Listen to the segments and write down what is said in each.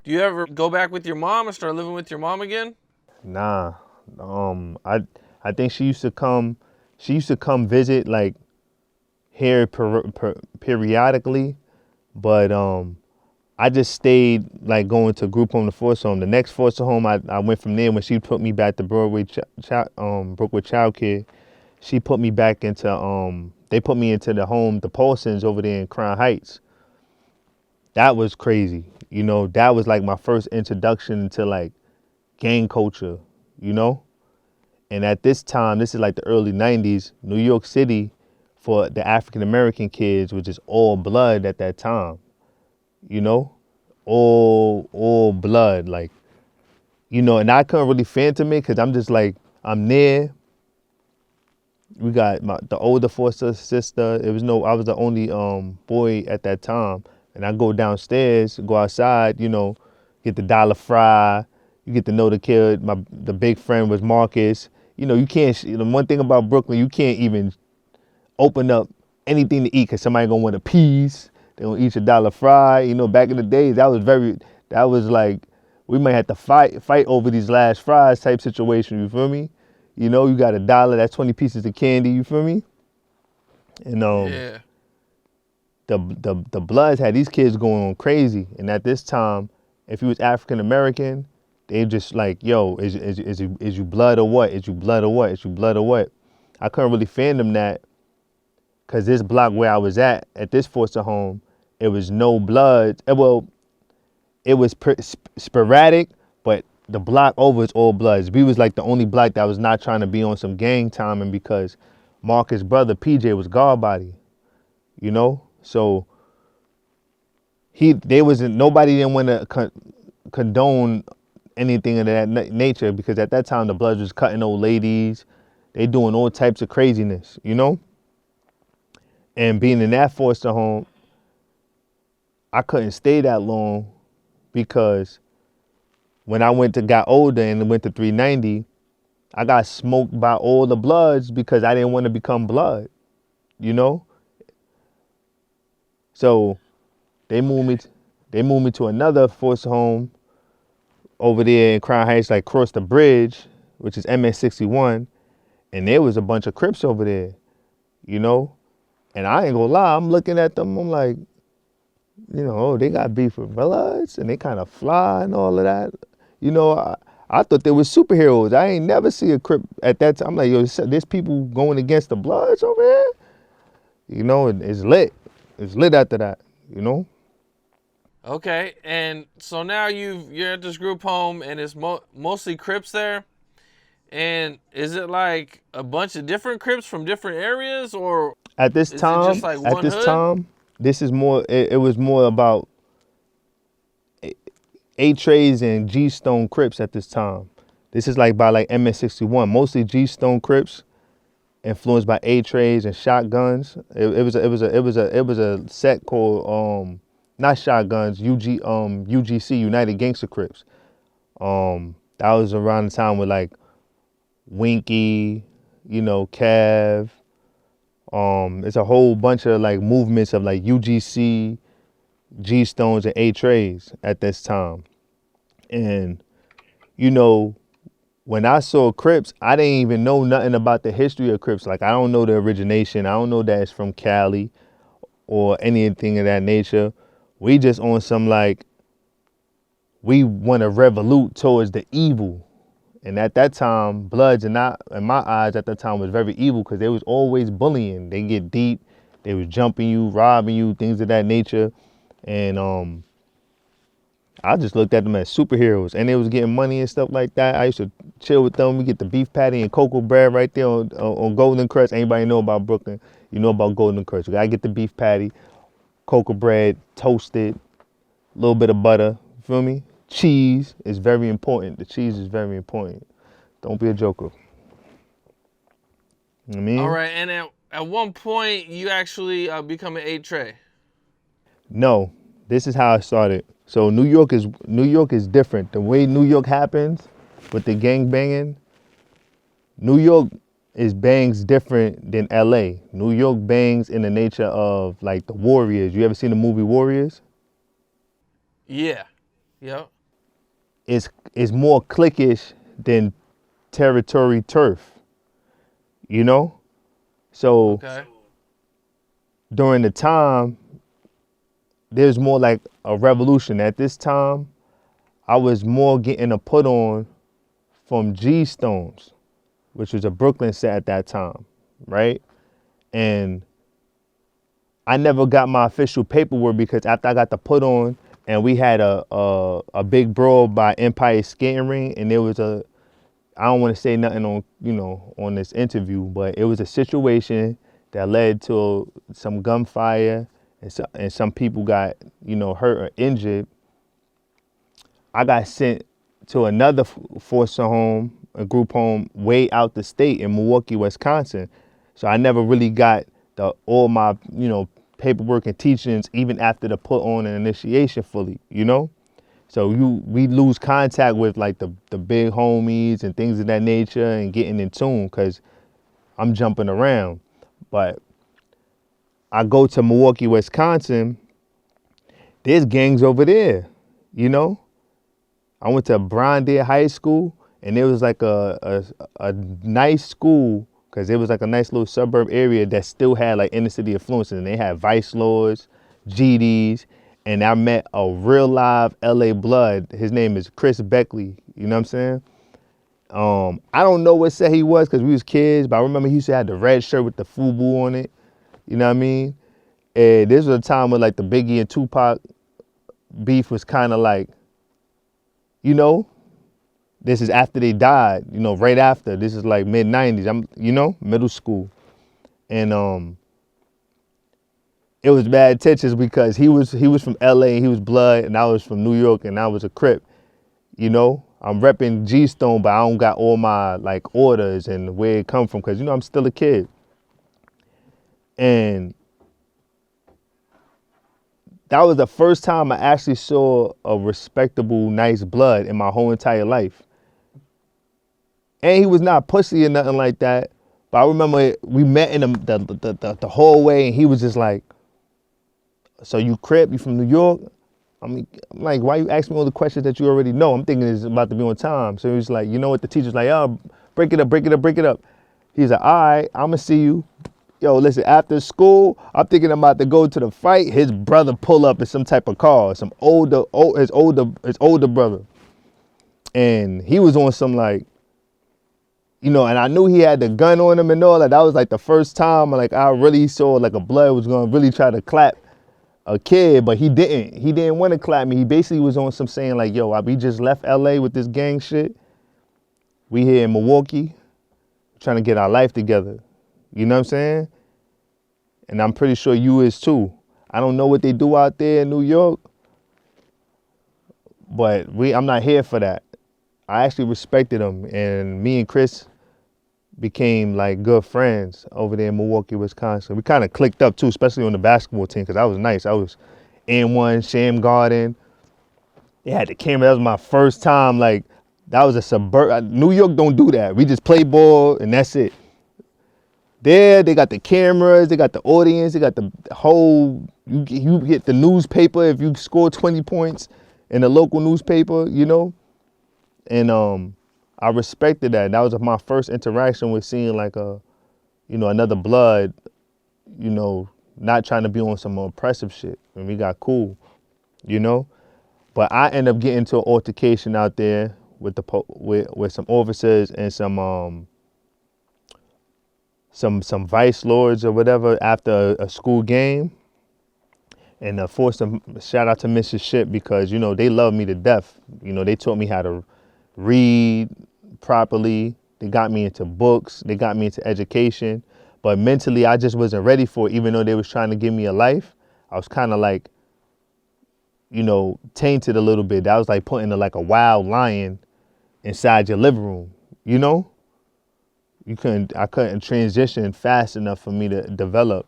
Do you ever go back with your mom and start living with your mom again? Nah, I think she used to come. She used to come visit like here periodically, but I just stayed like going to group home to foster home. The next foster home, I went from there when she put me back to Broadway, Brookwood Child Care. She put me back into they put me into the home, the Paulsons over there in Crown Heights. That was crazy. You know, that was like my first introduction to like gang culture, you know? And at this time, this is like the early 90s, New York City for the African American kids was just all blood at that time, you know? All blood, like, you know, and I couldn't really phantom it because I'm just like, I'm there. We got the older foster sister. It was no, I was the only boy at that time. And I go downstairs, go outside, you know, get the dollar fry. You get to know the kid. The big friend was Marcus. You know, you can't. The one thing about Brooklyn, you can't even open up anything to eat because somebody gonna want a piece. They gonna eat your dollar fry. You know, back in the days, that was like, we might have to fight over these last fries type situation. You feel me? You know, you got a dollar, that's 20 pieces of candy. You feel me? And Yeah. the Bloods had these kids going on crazy. And at this time, if you was African American, they just like, yo, is you blood or what? Is you blood or what? Is you blood or what? I couldn't really fathom that because this block where I was at this foster home, it was no blood. Well, it was sporadic, but the block over is all Bloods. We was like the only block that was not trying to be on some gang timing because Marcus' brother PJ was guard body, you know. So they wasn't nobody didn't want to condone anything of that nature because at that time the Bloods was cutting old ladies, they doing all types of craziness, you know. And being in that foster home, I couldn't stay that long because when I got older and went to 390, I got smoked by all the Bloods because I didn't want to become Blood, you know. So they moved me. They moved me to another foster home over there in Crown Heights, like across the bridge, which is MS61, and there was a bunch of Crips over there, you know. And I ain't gonna lie, I'm looking at them, I'm like, you know, oh, they got beef with Bloods, and they kind of fly and all of that. You know, I thought they were superheroes. I ain't never see a Crip at that time. I'm like, yo, there's people going against the Bloods over here. You know, it's lit. It's lit after that, you know. Okay. And so now you're at this group home and it's mostly Crips there. And is it like a bunch of different Crips from different areas, or At this is it just time, like one hood? this is more. It was more about A Trays and G Stone Crips at this time. This is like by like MS61, mostly G Stone Crips, influenced by A Trays and Shotguns. It was a set called not Shotguns, UGC, United Gangster Crips. That was around the time with like Winky, you know, Cav. It's a whole bunch of like movements of like UGC, G Stones, and A Trays at this time. And you know, when I saw Crips, I didn't even know nothing about the history of Crips. Like I don't know the origination. I don't know that it's from Cali or anything of that nature. We just on some like we want to revolute towards the evil. And at that time, Bloods and not in my eyes at that time was very evil because they was always bullying. They get deep, they was jumping you, robbing you, things of that nature. And I just looked at them as superheroes, and they was getting money and stuff like that. I used to chill with them. We get the beef patty and cocoa bread right there on Golden Crest. Anybody know about Brooklyn? You know about Golden Crest. You gotta get the beef patty, cocoa bread, toasted, a little bit of butter. You feel me? Cheese is very important. The cheese is very important. Don't be a joker. You know what I All mean? right. And at one point, you actually become an 8 tray. No, this is how I started. So New York is different. The way New York happens with the gang banging, New York is bangs different than LA. New York bangs in the nature of like the Warriors. You ever seen the movie Warriors? Yeah. Yep. is more cliquish than territory turf, you know? So Okay. during the time, there's more like a revolution. At this time, I was more getting a put on from G Stones, which was a Brooklyn set at that time, right? And I never got my official paperwork because after I got the put on and we had a big brawl by Empire Skating Ring, and there was a, I don't want to say nothing on, on this interview, but it was a situation that led to some gunfire and some people got, hurt or injured. I got sent to another foster home, a group home way out the state in Milwaukee, Wisconsin. So I never really got all my, paperwork and teachings even after the put on and initiation fully. So we lose contact with like the big homies and things of that nature and getting in tune because I'm jumping around. But I go to Milwaukee, Wisconsin, there's gangs over there. I went to Brondale High School, and it was like a nice school because it was like a nice little suburb area that still had like inner city influences. And they had Vice Lords, GDs, and I met a real live LA blood. His name is Chris Beckley. You know what I'm saying? I don't know what set he was because we was kids, but I remember he used to have the red shirt with the FUBU on it. You know what I mean? And this was a time when like the Biggie and Tupac beef was kind of like, this is after they died, right after. This is like mid 90s. I'm, middle school. And it was bad tensions because he was from LA and he was blood, and I was from New York and I was a Crip. I'm repping G Stone, but I don't got all my like orders and where it come from because I'm still a kid. And that was the first time I actually saw a respectable, nice blood in my whole entire life. And he was not pussy or nothing like that. But I remember we met in the hallway, and he was just like, "So you Crip? You from New York?" I'm like, "Why you asking me all the questions that you already know?" I'm thinking it's about to be on time. So he was like, "You know what?" The teacher's like, "Oh, break it up, break it up, break it up." He's like, "All right, I'm gonna see you." Yo, listen, after school, I'm thinking I'm about to go to the fight. His brother pull up in some type of car, his older brother. And he was on some like, and I knew he had the gun on him and all that. That was like the first time like I really saw like a blood was gonna really try to clap a kid, but he didn't. He didn't want to clap me. He basically was on some saying like, yo, we just left LA with this gang shit. We here in Milwaukee trying to get our life together. You know what I'm saying? And I'm pretty sure you is too. I don't know what they do out there in New York, but I'm not here for that. I actually respected him, and me and Chris became like good friends over there in Milwaukee, Wisconsin. We kind of clicked up too, especially on the basketball team, because I was nice. I was N1, Sham Garden. They had the camera. That was my first time. Like, that was a suburb. New York don't do that. We just play ball, and that's it. There, they got the cameras, they got the audience, they got the whole, you get the newspaper if you score 20 points in the local newspaper, And I respected that. That was my first interaction with seeing like another blood, not trying to be on some oppressive shit. And we got cool, But I ended up getting into an altercation out there with with some officers and some vice lords or whatever after a school game, and forced them. Shout out to Mrs. Ship because they love me to death. They taught me how to read properly. They got me into books. They got me into education. But mentally, I just wasn't ready for it. Even though they was trying to give me a life, I was kind of like, tainted a little bit. That was like putting like a wild lion inside your living room. I couldn't transition fast enough for me to develop,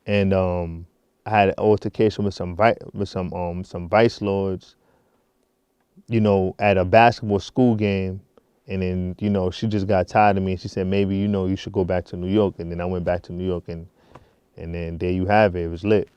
and I had an altercation with some vice lords, at a basketball school game, and then she just got tired of me, and she said maybe you should go back to New York, and then I went back to New York, and then there you have it. It was lit.